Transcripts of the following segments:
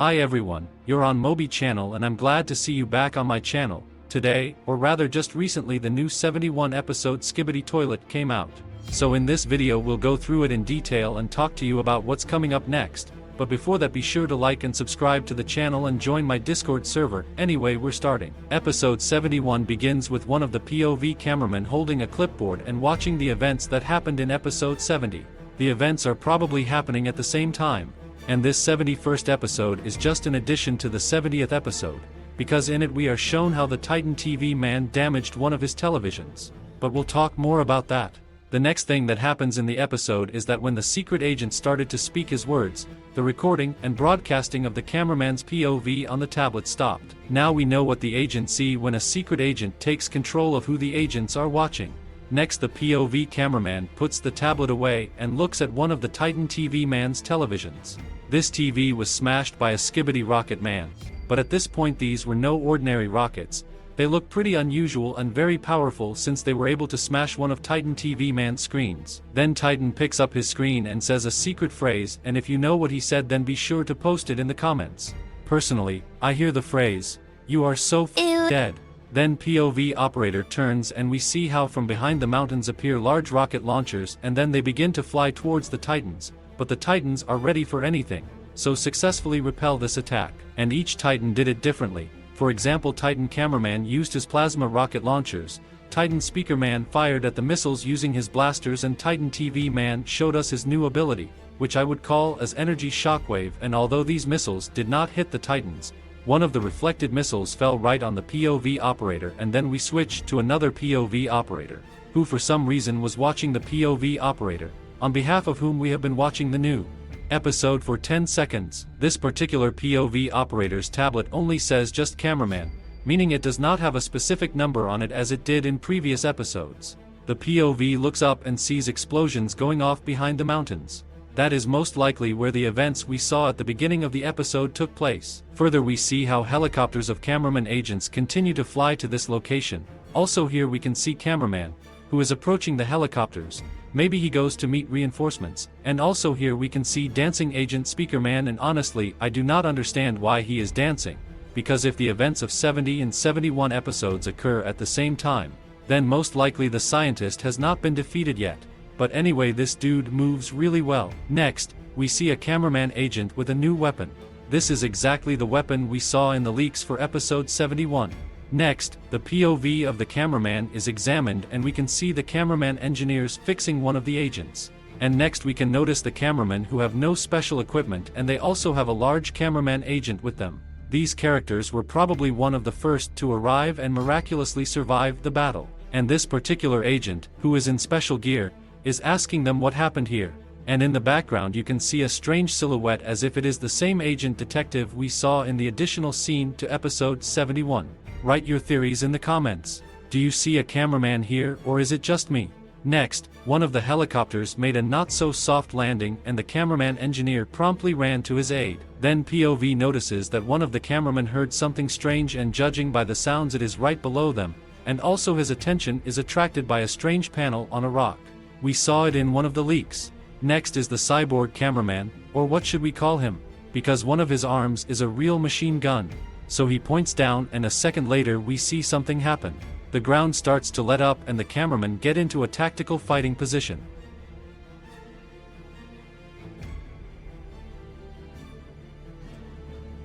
Hi everyone, you're on Moby channel and I'm glad to see you back on my channel. Today, or rather just recently, the new 71 episode SKIBIDI Toilet came out. So in this video we'll go through it in detail and talk to you about what's coming up next. But before that, be sure to like and subscribe to the channel and join my Discord server. Anyway, we're starting. Episode 71 begins with one of the POV cameramen holding a clipboard and watching the events that happened in episode 70. The events are probably happening at the same time. And this 71st episode is just an addition to the 70th episode, because in it we are shown how the Titan TV man damaged one of his televisions. But we'll talk more about that. The next thing that happens in the episode is that when the secret agent started to speak his words, the recording and broadcasting of the cameraman's POV on the tablet stopped. Now we know what the agents see when a secret agent takes control of who the agents are watching. Next, the POV cameraman puts the tablet away and looks at one of the Titan TV man's televisions. This TV was smashed by a SKIBIDI rocket man, but at this point these were no ordinary rockets. They look pretty unusual and very powerful since they were able to smash one of Titan TV man's screens. Then Titan picks up his screen and says a secret phrase, and if you know what he said then be sure to post it in the comments. Personally, I hear the phrase, "You are so dead." Then POV operator turns and we see how from behind the mountains appear large rocket launchers and then they begin to fly towards the Titans, but the Titans are ready for anything, so successfully repel this attack. And each Titan did it differently. For example, Titan cameraman used his plasma rocket launchers, Titan speaker man fired at the missiles using his blasters, and Titan TV man showed us his new ability, which I would call as energy shockwave. And although these missiles did not hit the Titans, one of the reflected missiles fell right on the POV operator, and then we switched to another POV operator, who for some reason was watching the POV operator, on behalf of whom we have been watching the new episode for 10 seconds. This particular POV operator's tablet only says just cameraman, meaning it does not have a specific number on it as it did in previous episodes. The POV looks up and sees explosions going off behind the mountains. That is most likely where the events we saw at the beginning of the episode took place. Further, we see how helicopters of cameraman agents continue to fly to this location. Also here we can see cameraman, who is approaching the helicopters. Maybe he goes to meet reinforcements. And also here we can see dancing agent speakerman, and honestly I do not understand why he is dancing, because if the events of 70 and 71 episodes occur at the same time, then most likely the scientist has not been defeated yet. But anyway, this dude moves really well. Next, we see a cameraman agent with a new weapon. This is exactly the weapon we saw in the leaks for episode 71. Next, the POV of the cameraman is examined and we can see the cameraman engineers fixing one of the agents. And next we can notice the cameramen who have no special equipment, and they also have a large cameraman agent with them. These characters were probably one of the first to arrive and miraculously survive the battle. And this particular agent, who is in special gear, is asking them what happened here. And in the background you can see a strange silhouette as if it is the same agent detective we saw in the additional scene to episode 71. Write your theories in the comments. Do you see a cameraman here, or is it just me? Next, one of the helicopters made a not-so-soft landing and the cameraman engineer promptly ran to his aid. Then POV notices that one of the cameramen heard something strange, and judging by the sounds it is right below them, and also his attention is attracted by a strange panel on a rock. We saw it in one of the leaks. Next is the cyborg cameraman, or what should we call him? Because one of his arms is a real machine gun. So he points down, and a second later we see something happen. The ground starts to let up and the cameramen get into a tactical fighting position.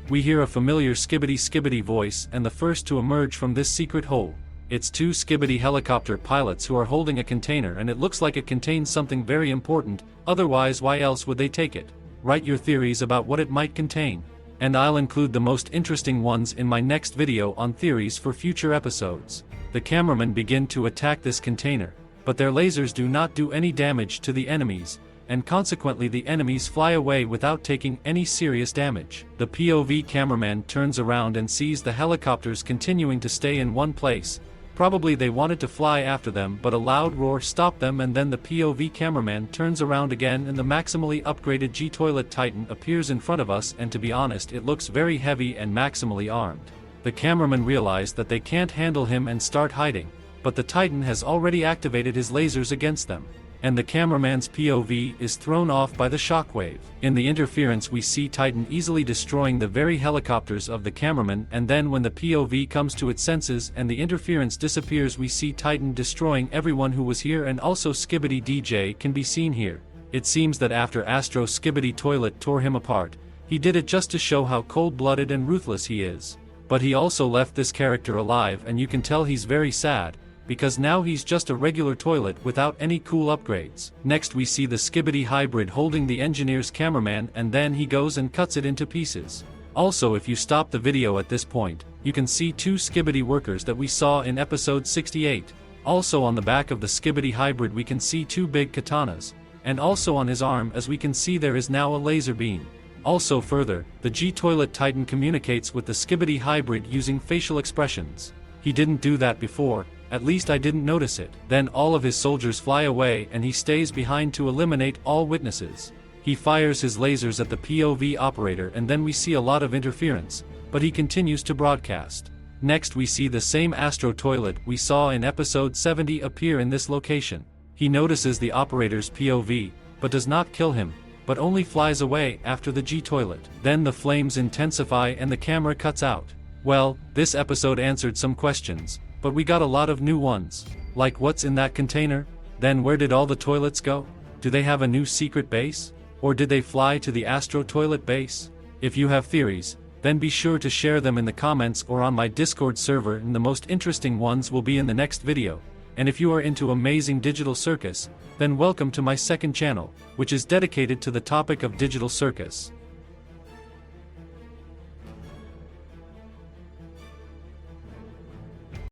We hear a familiar skibidi voice, and the first to emerge from this secret hole. It's two SKIBIDI helicopter pilots who are holding a container, and it looks like it contains something very important, otherwise why else would they take it? Write your theories about what it might contain. And I'll include the most interesting ones in my next video on theories for future episodes. The cameramen begin to attack this container, but their lasers do not do any damage to the enemies, and consequently the enemies fly away without taking any serious damage. The POV cameraman turns around and sees the helicopters continuing to stay in one place. Probably they wanted to fly after them, but a loud roar stopped them, and then the POV cameraman turns around again and the maximally upgraded G-Toilet Titan appears in front of us, and to be honest it looks very heavy and maximally armed. The cameramen realize that they can't handle him and start hiding, but the Titan has already activated his lasers against them. and the cameraman's POV is thrown off by the shockwave. In the interference we see Titan easily destroying the very helicopters of the cameraman, and then when the POV comes to its senses and the interference disappears we see Titan destroying everyone who was here, and also Skibidi DJ can be seen here. It seems that after Astro Skibidi Toilet tore him apart, he did it just to show how cold-blooded and ruthless he is. But he also left this character alive, and you can tell he's very sad, because now he's just a regular toilet without any cool upgrades. Next we see the Skibidi hybrid holding the engineer's cameraman, and then he goes and cuts it into pieces. Also, if you stop the video at this point, you can see two Skibidi workers that we saw in episode 68. Also on the back of the Skibidi hybrid we can see two big katanas, and also on his arm as we can see there is now a laser beam. Also further, the G-Toilet Titan communicates with the Skibidi hybrid using facial expressions. He didn't do that before, at least I didn't notice it. Then all of his soldiers fly away and he stays behind to eliminate all witnesses. He fires his lasers at the POV operator, and then we see a lot of interference, but he continues to broadcast. Next we see the same Astro Toilet we saw in episode 70 appear in this location. He notices the operator's POV, but does not kill him, but only flies away after the G-Toilet. Then the flames intensify and the camera cuts out. Well, this episode answered some questions, but we got a lot of new ones. Like, what's in that container? Then where did all the toilets go? Do they have a new secret base? Or did they fly to the Astro Toilet base? If you have theories, then be sure to share them in the comments or on my Discord server, and the most interesting ones will be in the next video. And if you are into amazing digital circus, then welcome to my second channel, which is dedicated to the topic of digital circus.